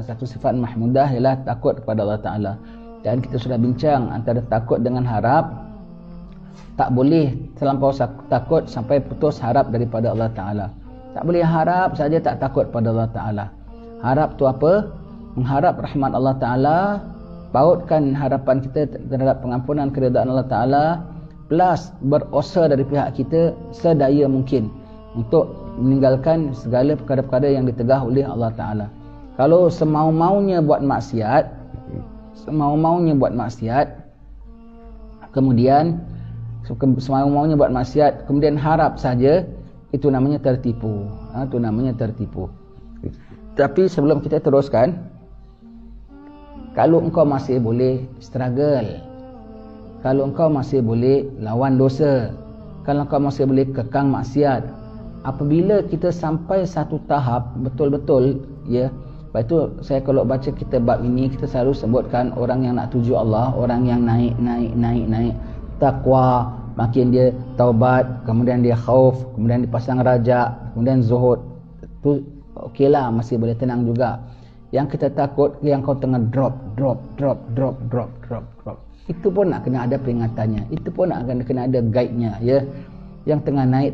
salah satu sifat mahmudah ialah takut kepada Allah Ta'ala. Dan kita sudah bincang antara takut dengan harap. Tak boleh terlampau takut sampai putus harap daripada Allah Ta'ala. Tak boleh harap saja tak takut pada Allah Ta'ala. Harap tu apa? Mengharap rahmat Allah Ta'ala, pautkan harapan kita terhadap pengampunan keridaan Allah Ta'ala, plus berusaha dari pihak kita sedaya mungkin untuk meninggalkan segala perkara-perkara yang ditegah oleh Allah Ta'ala. Kalau semau-maunya buat maksiat, kemudian kemudian harap saja, itu namanya tertipu. Itu namanya tertipu. Tapi sebelum kita teruskan, kalau engkau masih boleh struggle, kalau engkau masih boleh lawan dosa, kalau engkau masih boleh kekang maksiat, apabila kita sampai satu tahap betul-betul, ya, lepas itu saya kalau baca kita bab ini, kita selalu sebutkan orang yang nak tuju Allah, orang yang naik takwa, makin dia taubat, kemudian dia khauf, kemudian dipasang rajak, kemudian zuhud, tu okeylah, masih boleh tenang juga. Yang kita takut yang kau tengah drop, itu pun nak kena ada peringatannya, itu pun nak kena ada guide-nya, ya. Yang tengah naik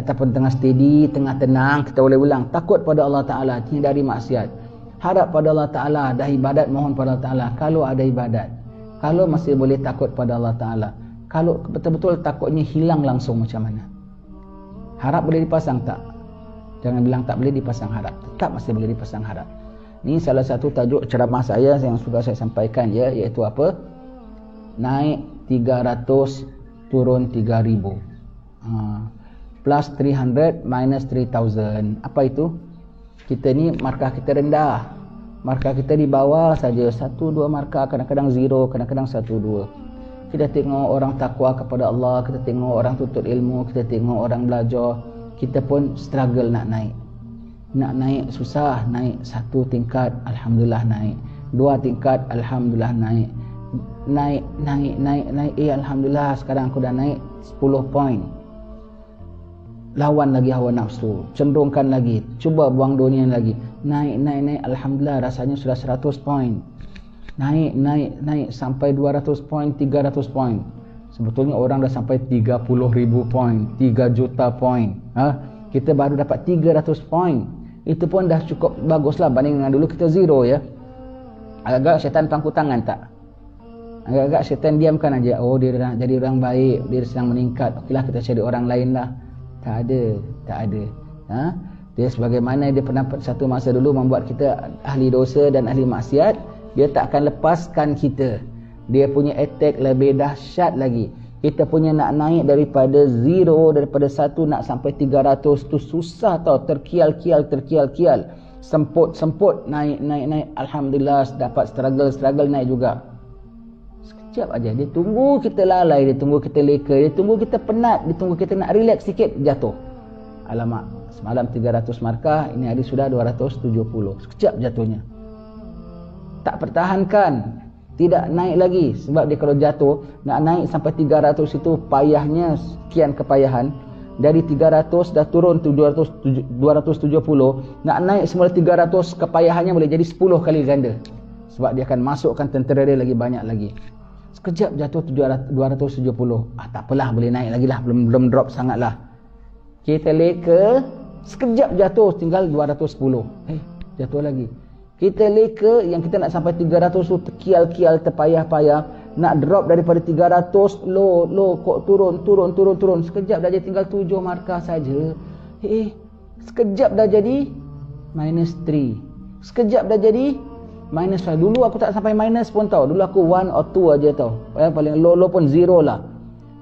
ataupun tengah steady, tengah tenang, kita boleh ulang, takut pada Allah Ta'ala, hindari maksiat, harap pada Allah Ta'ala, dah ibadat mohon pada Allah Ta'ala kalau ada ibadat, kalau masih boleh takut pada Allah Ta'ala. Kalau betul-betul takutnya hilang langsung, macam mana? Harap boleh dipasang tak? Jangan bilang tak boleh dipasang harap, tetap masih boleh dipasang harap. Ini salah satu tajuk ceramah saya yang sudah saya sampaikan, ya, iaitu apa? Naik 300 turun 3000, plus 300 minus 3000. Apa itu? Kita ni markah kita rendah, markah kita di bawah saja, 1-2 markah, kadang-kadang 0, kadang-kadang 1-2. Kita tengok orang takwa kepada Allah, kita tengok orang tuntut ilmu, kita tengok orang belajar, kita pun struggle nak naik. Nak naik susah, naik 1 tingkat, alhamdulillah naik. 2 tingkat, alhamdulillah naik. Naik, alhamdulillah sekarang aku dah naik 10 poin. Lawan lagi hawa nafsu, cenderungkan lagi, cuba buang dunia lagi. Naik, alhamdulillah rasanya sudah 100 poin. Naik sampai 200 poin, 300 poin. Sebetulnya orang dah sampai 30,000 poin, 3 juta poin. Kita baru dapat 300 poin. Itu pun dah cukup baguslah banding dengan dulu kita 0, ya. Agak-agak syaitan pangku tangan tak? Agak-agak syaitan diamkan aja. Oh, dia dah jadi orang baik, dia sedang meningkat. Okeylah, kita cari orang lain lah. Tak ada. Dia sebagaimana dia pernah satu masa dulu membuat kita ahli dosa dan ahli maksiat, dia tak akan lepaskan kita. Dia punya attack lebih dahsyat lagi. Kita punya nak naik daripada 0, daripada 1 nak sampai 300 tu susah tau, terkial-kial, semput naik. Alhamdulillah dapat struggle naik juga. Sekejap aja dia tunggu kita lalai, dia tunggu kita leka, dia tunggu kita penat, dia tunggu kita nak relax sikit, jatuh. Alamak, semalam 300 markah, ini hari sudah 270. Sekejap jatuhnya. Tak pertahankan, tidak naik lagi. Sebab dia kalau jatuh, nak naik sampai 300 itu payahnya sekian kepayahan. Dari 300 dah turun tu 270, nak naik semula 300, kepayahannya boleh jadi 10 kali ganda. Sebab dia akan masukkan tentera dia lagi banyak lagi. Sekejap jatuh 270. Tak apalah, boleh naik lagi lah, belum drop sangat lah. Kita leka, sekejap jatuh tinggal 210. Jatuh lagi. Kita leka yang kita nak sampai 300 tu terkial-kial, terpayah-payah. Nak drop daripada 300, low, kok turun. Sekejap dah jadi tinggal 7 markah saja. Sekejap dah jadi minus 3. Sekejap dah jadi minus 5. Dulu aku tak sampai minus pun tau. Dulu aku 1 or 2 aja tau. Paling low pun 0 lah.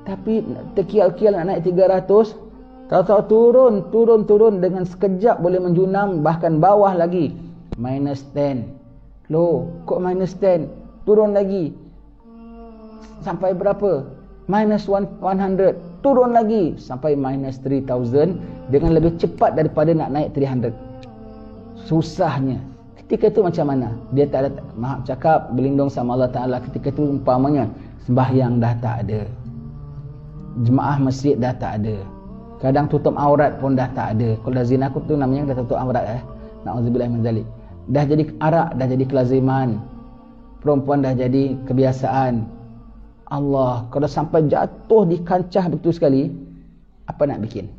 Tapi terkial-kial nak naik 300, tahu-tahu turun dengan sekejap boleh menjunam, bahkan bawah lagi. Minus 10. Loh, kok minus 10? Turun lagi. Sampai berapa? Minus 100. Turun lagi sampai minus 3000 dengan lebih cepat daripada nak naik 300. Susahnya. Ketika itu macam mana? Dia tak ada, maaf cakap, berlindung sama Allah Ta'ala. Ketika itu umpamanya sembahyang dah tak ada, jemaah masjid dah tak ada, kadang tutup aurat pun dah tak ada. Kalau dah zina tu namanya dah tutup aurat. Na'udzubillah min zalik. Dah jadi arak, dah jadi kelaziman. Perempuan dah jadi kebiasaan. Allah, kalau sampai jatuh di kancah betul sekali, apa nak bikin?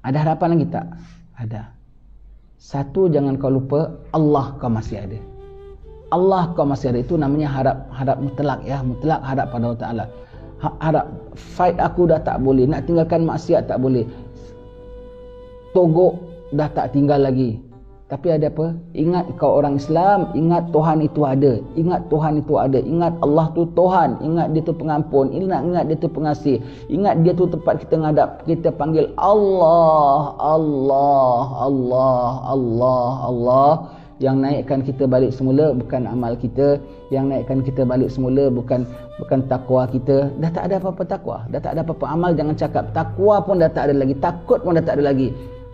Ada harapan lagi tak? Ada. Satu, jangan kau lupa, Allah kau masih ada. Allah kau masih ada. Itu namanya harap mutlak ya. Mutlak harap pada Allah Ta'ala. Harap, fight aku dah tak boleh. Nak tinggalkan maksiat tak boleh. Togok dah tak tinggal lagi. Tapi ada apa? Ingat kau orang Islam, ingat Tuhan itu ada. Ingat Tuhan itu ada. Ingat Allah tu Tuhan. Ingat dia tu pengampun. Ingat dia tu pengasih. Ingat dia tu tempat kita ngadap. Kita panggil Allah, Allah, Allah, Allah, Allah. Yang naikkan kita balik semula bukan amal kita. Yang naikkan kita balik semula bukan takwa kita. Dah tak ada apa-apa takwa. Dah tak ada apa-apa amal, jangan cakap. Takwa pun dah tak ada lagi. Takut pun dah tak ada lagi.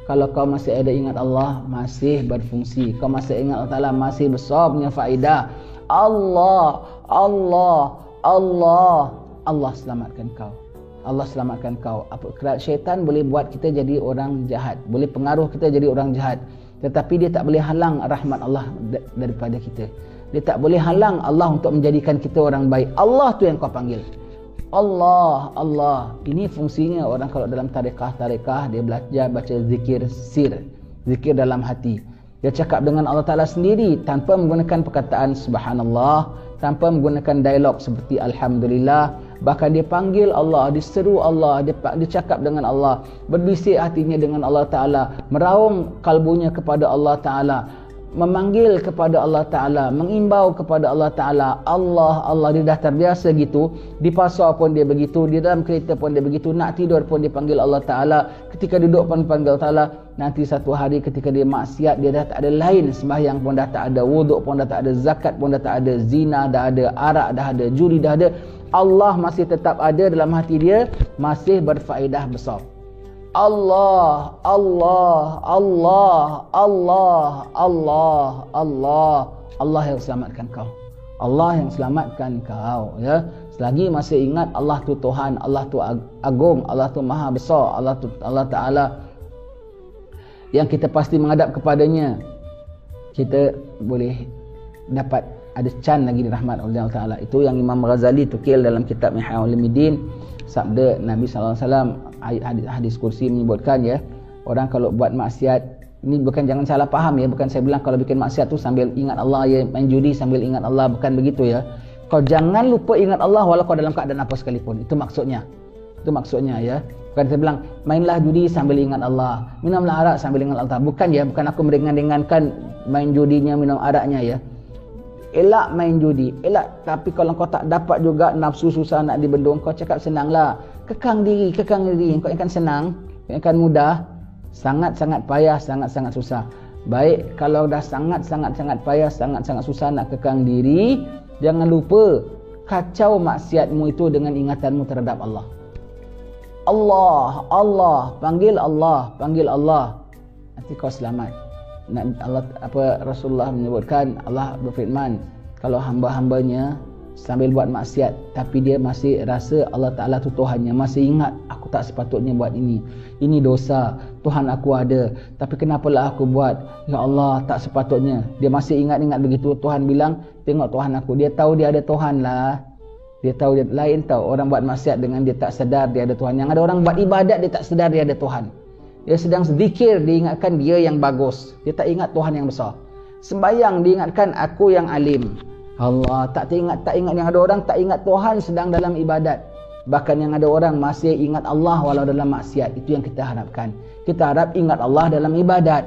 Kalau kau masih ada ingat Allah, masih berfungsi. Kau masih ingat Allah Ta'ala, masih besar punya faedah. Allah, Allah, Allah, Allah selamatkan kau. Allah selamatkan kau. Syaitan boleh buat kita jadi orang jahat, boleh pengaruh kita jadi orang jahat, tetapi dia tak boleh halang rahmat Allah daripada kita. Dia tak boleh halang Allah untuk menjadikan kita orang baik. Allah tu yang kau panggil. Allah, Allah. Ini fungsinya orang kalau dalam tarekah dia belajar baca zikir sir, zikir dalam hati. Dia cakap dengan Allah Ta'ala sendiri tanpa menggunakan perkataan subhanallah, tanpa menggunakan dialog seperti alhamdulillah. Bahkan dia panggil Allah, diseru Allah, dia cakap dengan Allah, berbisik hatinya dengan Allah Ta'ala, meraung kalbunya kepada Allah Ta'ala, memanggil kepada Allah Ta'ala, mengimbau kepada Allah Ta'ala. Allah, Allah, dia dah terbiasa gitu. Di pasar pun dia begitu, di dalam kereta pun dia begitu, nak tidur pun dia panggil Allah Ta'ala, ketika duduk pun panggil Allah Ta'ala. Nanti satu hari ketika dia maksiat, dia dah tak ada lain, sembahyang pun dah tak ada, wuduk pun dah tak ada, zakat pun dah tak ada, zina dah ada, arak dah ada, judi dah ada, Allah masih tetap ada dalam hati dia, masih berfaedah besar. Allah, Allah, Allah, Allah, Allah, Allah, Allah yang selamatkan kau. Allah yang selamatkan kau, ya. Selagi masih ingat Allah tu Tuhan, Allah tu agung, Allah tu maha besar, Allah Ta'ala yang kita pasti menghadap kepadanya, kita boleh dapat ada can lagi di rahmat Allah Ta'ala. Itu yang Imam Ghazali tukil dalam kitab Ihya Ulumuddin. Sabda Nabi SAW, hadis kursi menyebutkan ya, orang kalau buat maksiat, ini bukan, jangan salah faham ya, bukan saya bilang kalau bikin maksiat tu sambil ingat Allah ya, main judi sambil ingat Allah, bukan begitu ya. Kau jangan lupa ingat Allah walau kau dalam keadaan apa sekalipun. Itu maksudnya. Itu maksudnya ya. Bukan saya bilang mainlah judi sambil ingat Allah, minumlah arak sambil ingat Allah. Bukan ya, bukan aku meringan-ringankan main judinya, minum araknya ya. Elak main judi, elak. Tapi kalau kau tak dapat juga, nafsu susah nak dibendung, kau cakap senanglah. Kekang diri. Kau akan senang, kau akan mudah. Sangat-sangat payah, sangat-sangat susah. Baik, kalau dah sangat-sangat payah, sangat-sangat susah nak kekang diri, jangan lupa kacau maksiatmu itu dengan ingatanmu terhadap Allah. Allah, Allah, panggil Allah, panggil Allah. Nanti kau selamat. Allah, Rasulullah menyebutkan, Allah berfirman, kalau hamba-hambanya sambil buat maksiat tapi dia masih rasa Allah Ta'ala tu Tuhannya, masih ingat aku tak sepatutnya buat ini dosa, Tuhan aku ada, tapi kenapalah aku buat, ya Allah tak sepatutnya, dia masih ingat begitu. Tuhan bilang, tengok Tuhan aku, dia tahu dia ada Tuhan lah, dia tahu. Dia lain tahu orang buat maksiat dengan dia tak sedar dia ada Tuhan. Yang ada orang buat ibadat dia tak sedar dia ada Tuhan. Dia sedang zikir, diingatkan dia yang bagus, dia tak ingat Tuhan yang besar. Sembayang, diingatkan aku yang alim. Allah tak ingat yang ada orang tak ingat Tuhan sedang dalam ibadat. Bahkan yang ada orang masih ingat Allah walau dalam maksiat. Itu yang kita harapkan. Kita harap ingat Allah dalam ibadat.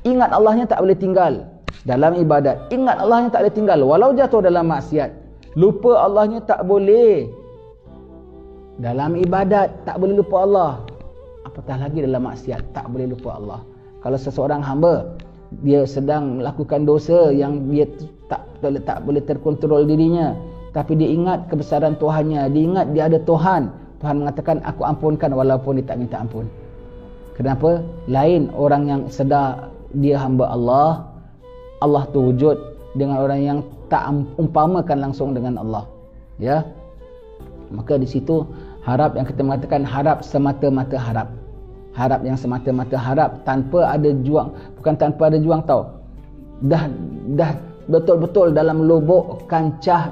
Ingat Allahnya tak boleh tinggal dalam ibadat. Ingat Allahnya tak boleh tinggal walau jatuh dalam maksiat. Lupa Allahnya tak boleh dalam ibadat, tak boleh lupa Allah. Apatah lagi dalam maksiat, tak boleh lupa Allah. Kalau seseorang hamba dia sedang melakukan dosa yang dia tak boleh terkontrol dirinya, tapi dia ingat kebesaran Tuhannya, dia ingat dia ada Tuhan, Tuhan mengatakan aku ampunkan walaupun dia tak minta ampun. Kenapa? Lain orang yang sedar dia hamba Allah, Allah tu wujud, dengan orang yang tak umpamakan langsung dengan Allah, ya. Maka di situ harap yang kita mengatakan harap semata-mata harap. Harap yang semata-mata harap tanpa ada juang, bukan tanpa ada juang tau. Dah betul-betul dalam lubuk kancah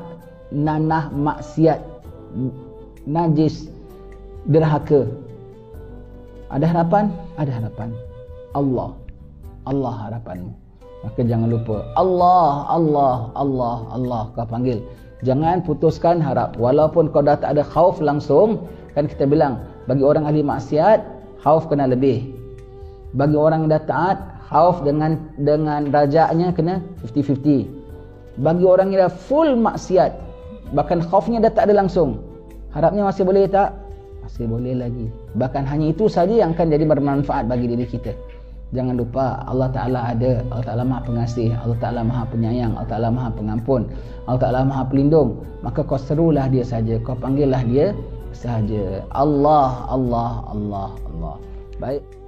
nanah maksiat, najis, derhaka. Ada harapan? Ada harapan. Allah harapanmu. Maka jangan lupa Allah kau panggil. Jangan putuskan harap. Walaupun kau dah tak ada khauf langsung, kan kita bilang bagi orang ahli maksiat khauf kena lebih. Bagi orang yang dah taat, khauf dengan rajaknya kena 50-50. Bagi orang yang dah full maksiat, bahkan khaufnya dah tak ada langsung, harapnya masih boleh tak? Masih boleh lagi. Bahkan hanya itu saja yang akan jadi bermanfaat bagi diri kita. Jangan lupa Allah Ta'ala ada. Allah Ta'ala Maha Pengasih, Allah Ta'ala Maha Penyayang, Allah Ta'ala Maha Pengampun, Allah Ta'ala Maha Pelindung. Maka kau serulah dia saja, kau panggillah dia sahaja. Allah. Baik.